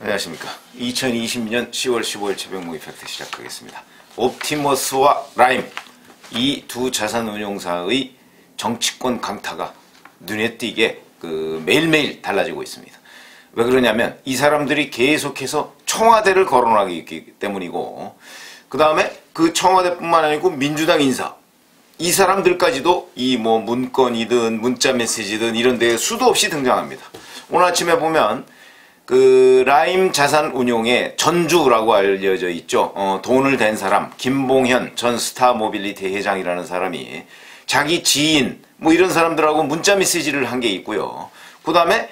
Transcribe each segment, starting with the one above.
안녕하십니까. 2020년 10월 15일 새벽 이펙트 시작하겠습니다. 옵티머스와 라임, 이 두 자산운용사의 정치권 강타가 눈에 띄게 매일매일 달라지고 있습니다. 왜 그러냐면 이 사람들이 계속해서 청와대를 거론하기 때문이고, 그 다음에 그 청와대뿐만 아니고 민주당 인사, 이 사람들까지도 이 문건이든 문자 메시지든 이런 데에 수도 없이 등장합니다. 오늘 아침에 보면 라임 자산운용의 전주라고 알려져 있죠. 돈을 댄 사람, 김봉현 전 스타모빌리티 회장이라는 사람이 자기 지인 이런 사람들하고 문자 메시지를 한 게 있고요. 그 다음에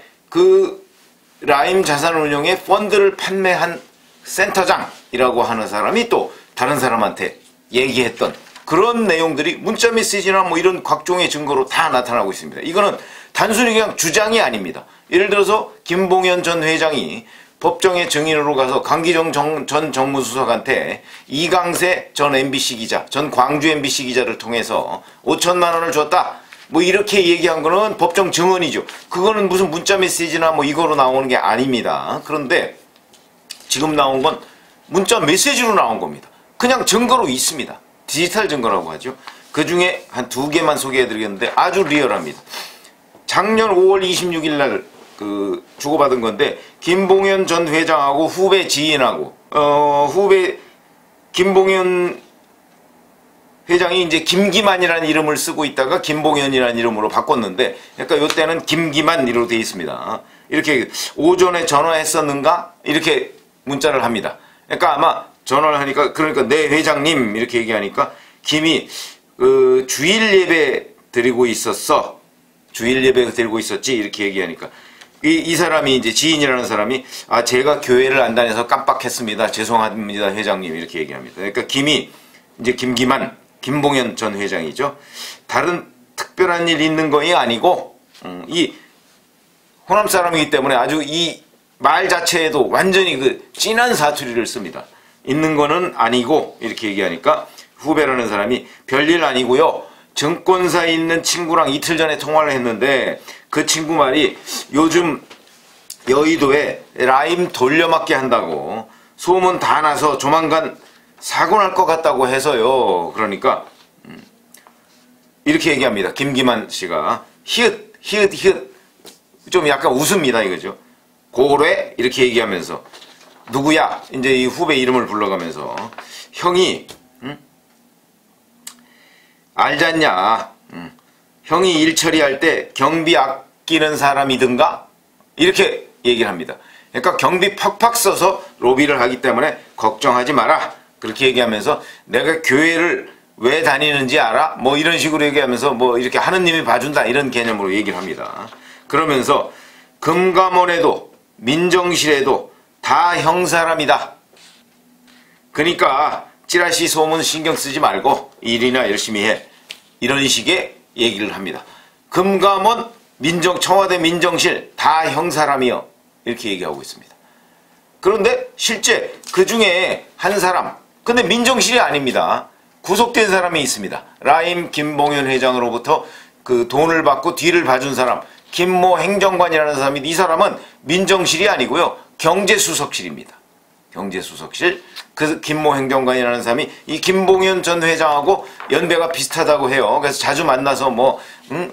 라임 자산운용의 펀드를 판매한 센터장이라고 하는 사람이 또 다른 사람한테 얘기했던 그런 내용들이 문자 메시지나 이런 각종의 증거로 다 나타나고 있습니다. 이거는 단순히 그냥 주장이 아닙니다. 예를 들어서 김봉현 전 회장이 법정의 증인으로 가서 강기정 전 정무수석한테 이강세 전 MBC 기자, 전 광주 MBC 기자를 통해서 5천만 원을 줬다, 이렇게 얘기한 거는 법정 증언이죠. 그거는 무슨 문자 메시지나 이거로 나오는 게 아닙니다. 그런데 지금 나온 건 문자 메시지로 나온 겁니다. 그냥 증거로 있습니다. 디지털 증거라고 하죠. 그 중에 한 두 개만 소개해드리겠는데 아주 리얼합니다. 작년 5월 26일 날 주고받은 건데, 김봉현 전 회장하고 후배 지인하고 후배 김봉현 회장이 이제 김기만이라는 이름을 쓰고 있다가 김봉현이라는 이름으로 바꿨는데, 그러니까 요때는 김기만이로 되어 있습니다. 이렇게 오전에 전화했었는가 이렇게 문자를 합니다. 그러니까 아마 전화를 하니까, 그러니까 네 회장님 이렇게 얘기하니까 김이 주일 예배 드리고 있었어, 주일 예배 드리고 있었지 이렇게 얘기하니까 이 사람이 이제 지인이라는 사람이 제가 교회를 안 다녀서 깜빡했습니다, 죄송합니다 회장님 이렇게 얘기합니다. 그러니까 김이 이제 김기만, 김봉현 전 회장이죠. 다른 특별한 일 있는 거이 아니고 이 호남 사람이기 때문에 아주 이 말 자체에도 완전히 진한 사투리를 씁니다. 있는 거는 아니고 이렇게 얘기하니까 후배라는 사람이 별일 아니고요, 증권사에 있는 친구랑 이틀 전에 통화를 했는데 그 친구 말이 요즘 여의도에 라임 돌려막기 한다고 소문 다 나서 조만간 사고 날 것 같다고 해서요. 그러니까 이렇게 얘기합니다. 김기만 씨가 히읗 좀 약간 웃습니다 이거죠. 고래 이렇게 얘기하면서 누구야 이제 이 후배 이름을 불러가면서 형이 알잖냐, 형이 일 처리할 때 경비 아끼는 사람이든가 이렇게 얘기를 합니다. 그러니까 경비 팍팍 써서 로비를 하기 때문에 걱정하지 마라 그렇게 얘기하면서 내가 교회를 왜 다니는지 알아? 이런 식으로 얘기하면서 이렇게 하느님이 봐준다 이런 개념으로 얘기를 합니다. 그러면서 금감원에도 민정실에도 다 형 사람이다, 그러니까 찌라시 소문 신경 쓰지 말고 일이나 열심히 해, 이런 식의 얘기를 합니다. 금감원, 청와대 민정실 다 형 사람이요 이렇게 얘기하고 있습니다. 그런데 실제 그 중에 한 사람, 근데 민정실이 아닙니다. 구속된 사람이 있습니다. 라임 김봉현 회장으로부터 돈을 받고 뒤를 봐준 사람, 김모 행정관이라는 사람이, 이 사람은 민정실이 아니고요, 경제수석실입니다. 경제수석실. 김모 행정관이라는 사람이 이 김봉현 전 회장하고 연배가 비슷하다고 해요. 그래서 자주 만나서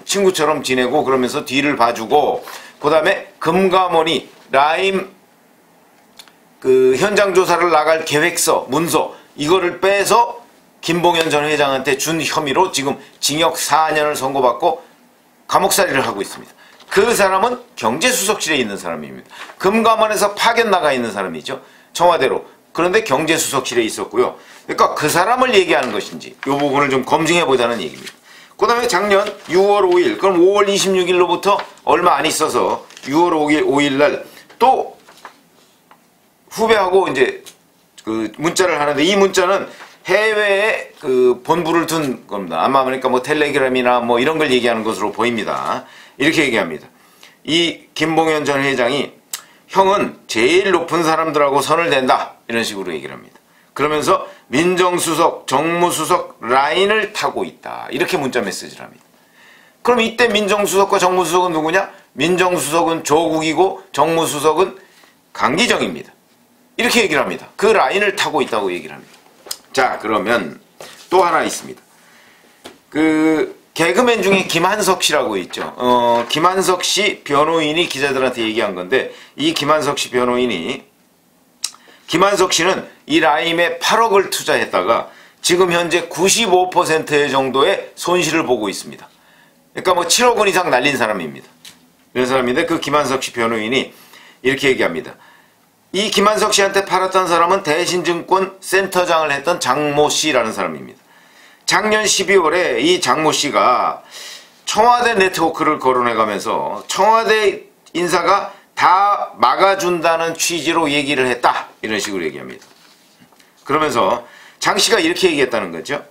친구처럼 지내고 그러면서 뒤를 봐주고, 그 다음에 금감원이 라임 현장 조사를 나갈 계획서, 문서 이거를 빼서 김봉현 전 회장한테 준 혐의로 지금 징역 4년을 선고받고 감옥살이를 하고 있습니다. 그 사람은 경제수석실에 있는 사람입니다. 금감원에서 파견 나가 있는 사람이죠, 청와대로. 그런데 경제수석실에 있었고요. 그러니까 그 사람을 얘기하는 것인지 이 부분을 좀 검증해보자는 얘기입니다. 그 다음에 작년 6월 5일, 그럼 5월 26일로부터 얼마 안 있어서 6월 5일 날 또 후배하고 이제 문자를 하는데, 이 문자는 해외에 본부를 둔 겁니다. 아마 그러니까 텔레그램이나 이런 걸 얘기하는 것으로 보입니다. 이렇게 얘기합니다. 이 김봉현 전 회장이 형은 제일 높은 사람들하고 선을 댄다 이런 식으로 얘기를 합니다. 그러면서 민정수석, 정무수석 라인을 타고 있다 이렇게 문자 메시지를 합니다. 그럼 이때 민정수석과 정무수석은 누구냐? 민정수석은 조국이고 정무수석은 강기정입니다. 이렇게 얘기를 합니다. 그 라인을 타고 있다고 얘기를 합니다. 자, 그러면 또 하나 있습니다. 그 개그맨 중에 김한석 씨라고 있죠. 김한석 씨 변호인이 기자들한테 얘기한 건데, 이 김한석 씨 변호인이, 김한석 씨는 이 라임에 8억을 투자했다가 지금 현재 95% 정도의 손실을 보고 있습니다. 그러니까 뭐 7억 원 이상 날린 사람입니다. 그런 사람인데, 그 김한석 씨 변호인이 이렇게 얘기합니다. 이 김한석 씨한테 팔았던 사람은 대신증권 센터장을 했던 장모 씨라는 사람입니다. 작년 12월에 이 장모 씨가 청와대 네트워크를 거론해가면서 청와대 인사가 다 막아준다는 취지로 얘기를 했다, 이런 식으로 얘기합니다. 그러면서 장 씨가 이렇게 얘기했다는 거죠.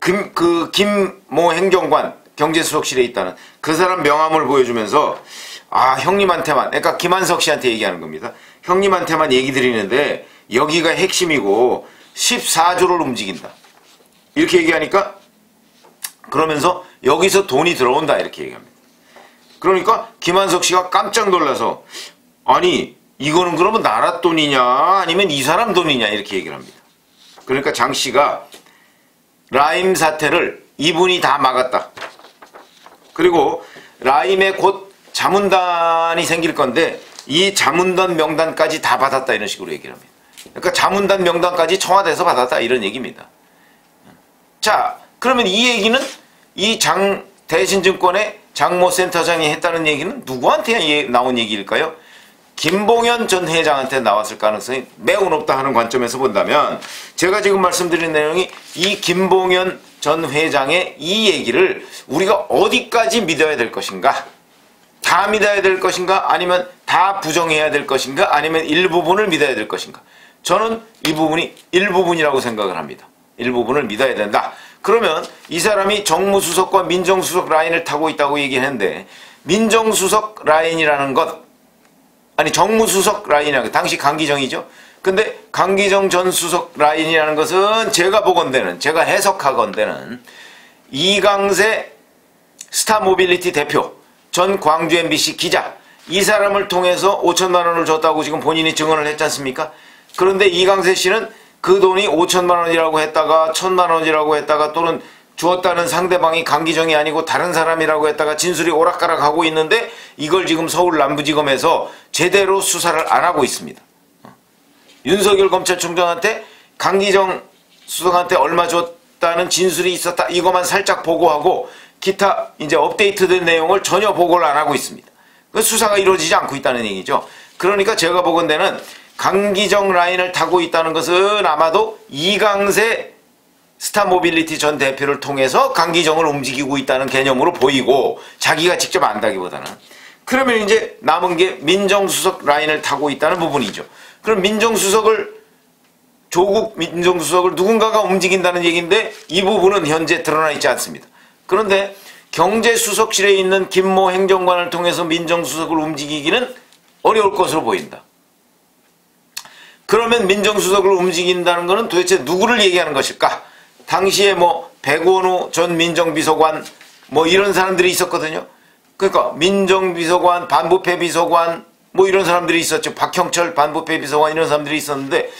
김모 행정관 경제수석실에 있다는 그 사람 명함을 보여주면서, 아, 형님한테만, 그러니까 김한석 씨한테 얘기하는 겁니다. 형님한테만 얘기 드리는데 여기가 핵심이고 14조를 움직인다, 이렇게 얘기하니까, 그러면서 여기서 돈이 들어온다, 이렇게 얘기합니다. 그러니까 김한석 씨가 깜짝 놀라서, 아니 이거는 그러면 나라 돈이냐 아니면 이 사람 돈이냐, 이렇게 얘기를 합니다. 그러니까 장 씨가 라임 사태를 이분이 다 막았다, 그리고 라임에 곧 자문단이 생길 건데 이 자문단 명단까지 다 받았다, 이런 식으로 얘기를 합니다. 그러니까 자문단 명단까지 청와대에서 받았다, 이런 얘기입니다. 자, 그러면 이 얘기는, 이 대신증권의 장모 센터장이 했다는 얘기는 누구한테 나온 얘기일까요? 김봉현 전 회장한테 나왔을 가능성이 매우 높다 하는 관점에서 본다면, 제가 지금 말씀드린 내용이 이 김봉현 전 회장의 이 얘기를 우리가 어디까지 믿어야 될 것인가? 다 믿어야 될 것인가? 아니면 다 부정해야 될 것인가? 아니면 일부분을 믿어야 될 것인가? 저는 이 부분이 일부분이라고 생각을 합니다. 일부분을 믿어야 된다. 그러면 이 사람이 정무수석과 민정수석 라인을 타고 있다고 얘기했는데, 민정수석 라인이라는 것, 아니 정무수석 라인이라는 것, 당시 강기정이죠. 근데 강기정 전 수석 라인이라는 것은 제가 보건대는, 제가 해석하건대는 이강세 스타모빌리티 대표, 전 광주 MBC 기자, 이 사람을 통해서 5천만 원을 줬다고 지금 본인이 증언을 했지 않습니까? 그런데 이강세 씨는 그 돈이 5천만 원이라고 했다가 1,000만 원이라고 했다가, 또는 주었다는 상대방이 강기정이 아니고 다른 사람이라고 했다가 진술이 오락가락하고 있는데, 이걸 지금 서울 남부지검에서 제대로 수사를 안 하고 있습니다. 윤석열 검찰총장한테 강기정 수석한테 얼마 줬다는 진술이 있었다, 이것만 살짝 보고하고 기타 이제 업데이트된 내용을 전혀 보고를 안 하고 있습니다. 그 수사가 이루어지지 않고 있다는 얘기죠. 그러니까 제가 보건대는 강기정 라인을 타고 있다는 것은 아마도 이강세 스타모빌리티 전 대표를 통해서 강기정을 움직이고 있다는 개념으로 보이고, 자기가 직접 안다기보다는. 그러면 이제 남은 게 민정수석 라인을 타고 있다는 부분이죠. 그럼 조국 민정수석을 누군가가 움직인다는 얘기인데, 이 부분은 현재 드러나 있지 않습니다. 그런데 경제수석실에 있는 김모 행정관을 통해서 민정수석을 움직이기는 어려울 것으로 보인다. 그러면 민정수석을 움직인다는 것은 도대체 누구를 얘기하는 것일까? 당시에 뭐 백원우 전 민정비서관 뭐 이런 사람들이 있었거든요. 그러니까 민정비서관, 반부패 비서관 뭐 이런 사람들이 있었죠. 박형철 반부패 비서관 이런 사람들이 있었는데,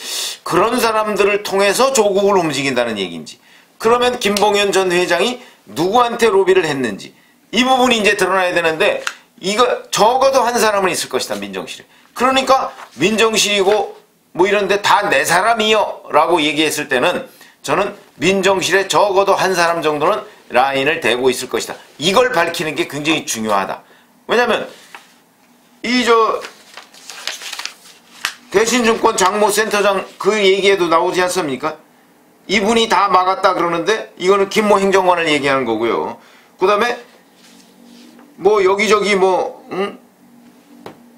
그런 사람들을 통해서 조국을 움직인다는 얘기인지, 그러면 김봉현 전 회장이 누구한테 로비를 했는지, 이 부분이 이제 드러나야 되는데, 이거 적어도 한 사람은 있을 것이다, 민정실에. 그러니까 민정실이고 뭐 이런데 다 내 사람이요 라고 얘기했을 때는, 저는 민정실에 적어도 한 사람 정도는 라인을 대고 있을 것이다. 이걸 밝히는 게 굉장히 중요하다. 왜냐면 대신증권 장모 센터장 그 얘기에도 나오지 않습니까? 이분이 다 막았다 그러는데, 이거는 김모 행정관을 얘기하는 거고요. 그 다음에 뭐 여기저기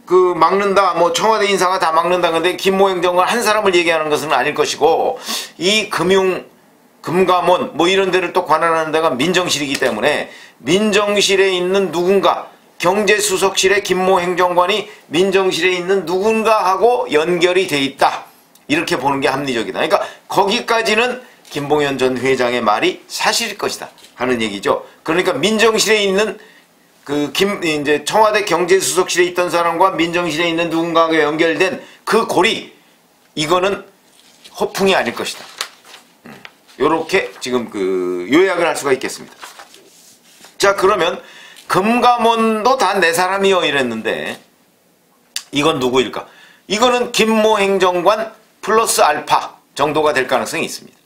그 막는다, 뭐 청와대 인사가 다 막는다. 근데 김모 행정관 한 사람을 얘기하는 것은 아닐 것이고, 이 금감원 뭐 이런 데를 또 관할하는 데가 민정실이기 때문에, 민정실에 있는 누군가, 경제수석실의 김모 행정관이 민정실에 있는 누군가하고 연결이 돼 있다, 이렇게 보는 게 합리적이다. 그러니까 거기까지는 김봉현 전 회장의 말이 사실일 것이다 하는 얘기죠. 그러니까 민정실에 있는 이제 청와대 경제수석실에 있던 사람과 민정실에 있는 누군가가 연결된 그 고리, 이거는 허풍이 아닐 것이다. 요렇게 지금 요약을 할 수가 있겠습니다. 자, 그러면 금감원도 다 내 사람이요 이랬는데 이건 누구일까? 이거는 김모 행정관 플러스 알파 정도가 될 가능성이 있습니다.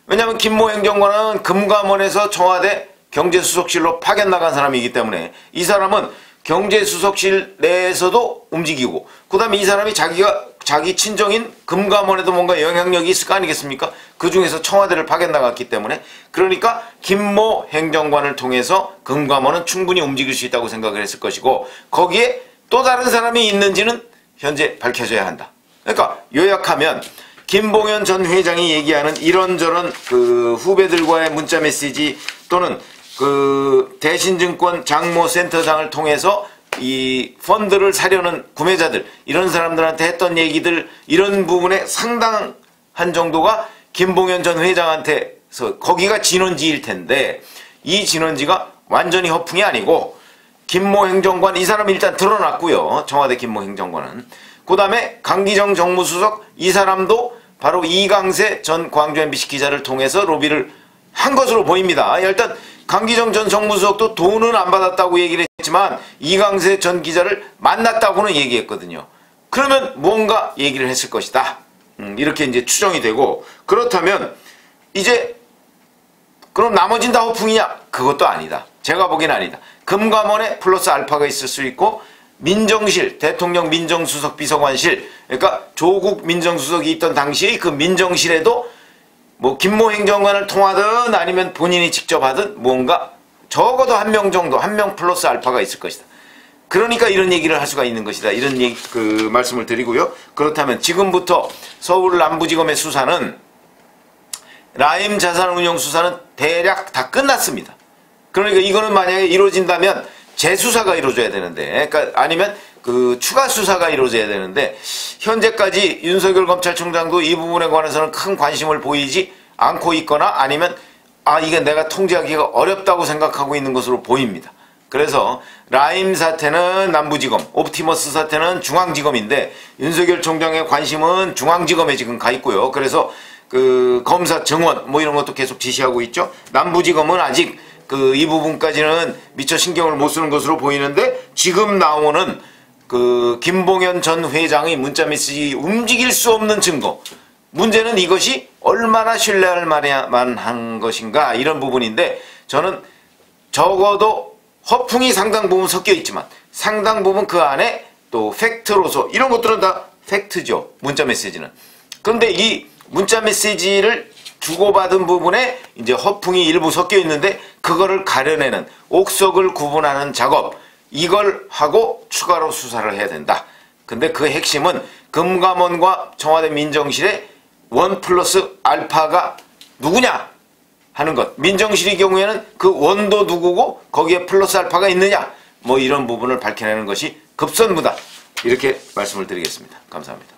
왜냐하면 김모 행정관은 금감원에서 청와대 경제수석실로 파견 나간 사람이기 때문에 이 사람은 경제수석실 내에서도 움직이고, 그 다음에 이 사람이 자기 친정인 금감원에도 뭔가 영향력이 있을 거 아니겠습니까? 그 중에서 청와대를 파견 나갔기 때문에, 그러니까 김모 행정관을 통해서 금감원은 충분히 움직일 수 있다고 생각을 했을 것이고, 거기에 또 다른 사람이 있는지는 현재 밝혀져야 한다. 그러니까 요약하면 김봉현 전 회장이 얘기하는 이런저런 후배들과의 문자 메시지 또는 대신증권 장모 센터장을 통해서 이 펀드를 사려는 구매자들, 이런 사람들한테 했던 얘기들, 이런 부분에 상당한 정도가 김봉현 전 회장한테서 거기가 진원지일 텐데, 이 진원지가 완전히 허풍이 아니고 김모 행정관, 이 사람이 일단 드러났고요. 청와대 김모 행정관은. 그 다음에 강기정 정무수석, 이 사람도 바로 이강세 전 광주 MBC 기자를 통해서 로비를 한 것으로 보입니다. 일단 강기정 전 정무수석도 돈은 안 받았다고 얘기를 했지만 이강세 전 기자를 만났다고는 얘기했거든요. 그러면 뭔가 얘기를 했을 것이다. 이렇게 이제 추정이 되고, 그렇다면 이제 그럼 나머진 다 허풍이냐? 그것도 아니다. 제가 보기엔 아니다. 금감원에 플러스 알파가 있을 수 있고, 민정실, 대통령 민정수석 비서관실, 그러니까 조국 민정수석이 있던 당시에 그 민정실에도 뭐 김모 행정관을 통하든 아니면 본인이 직접 하든 뭔가 적어도 한 명 정도, 한 명 플러스 알파가 있을 것이다. 그러니까 이런 얘기를 할 수가 있는 것이다. 이런 말씀을 드리고요. 그렇다면 지금부터 서울 남부지검의 수사는, 라임 자산운용 수사는 대략 다 끝났습니다. 그러니까 이거는 만약에 이루어진다면 재수사가 이루어져야 되는데, 그러니까 아니면 추가 수사가 이루어져야 되는데, 현재까지 윤석열 검찰총장도 이 부분에 관해서는 큰 관심을 보이지 않고 있거나 아니면 이게 내가 통제하기가 어렵다고 생각하고 있는 것으로 보입니다. 그래서 라임 사태는 남부지검, 옵티머스 사태는 중앙지검인데 윤석열 총장의 관심은 중앙지검에 지금 가 있고요. 그래서 검사 증원 뭐 이런 것도 계속 지시하고 있죠. 남부지검은 아직 이 부분까지는 미처 신경을 못 쓰는 것으로 보이는데, 지금 나오는 김봉현 전 회장의 문자 메시지 움직일 수 없는 증거, 문제는 이것이 얼마나 신뢰할 만한 것인가, 이런 부분인데, 저는 적어도 허풍이 상당 부분 섞여 있지만 상당 부분 그 안에 또 팩트로서, 이런 것들은 다 팩트죠, 문자 메시지는. 그런데 이 문자 메시지를 주고받은 부분에 이제 허풍이 일부 섞여 있는데, 그거를 가려내는, 옥석을 구분하는 작업, 이걸 하고 추가로 수사를 해야 된다. 근데 그 핵심은 금감원과 청와대 민정실의 원 플러스 알파가 누구냐 하는 것. 민정실의 경우에는 그 원도 누구고 거기에 플러스 알파가 있느냐, 뭐 이런 부분을 밝혀내는 것이 급선무다. 이렇게 말씀을 드리겠습니다. 감사합니다.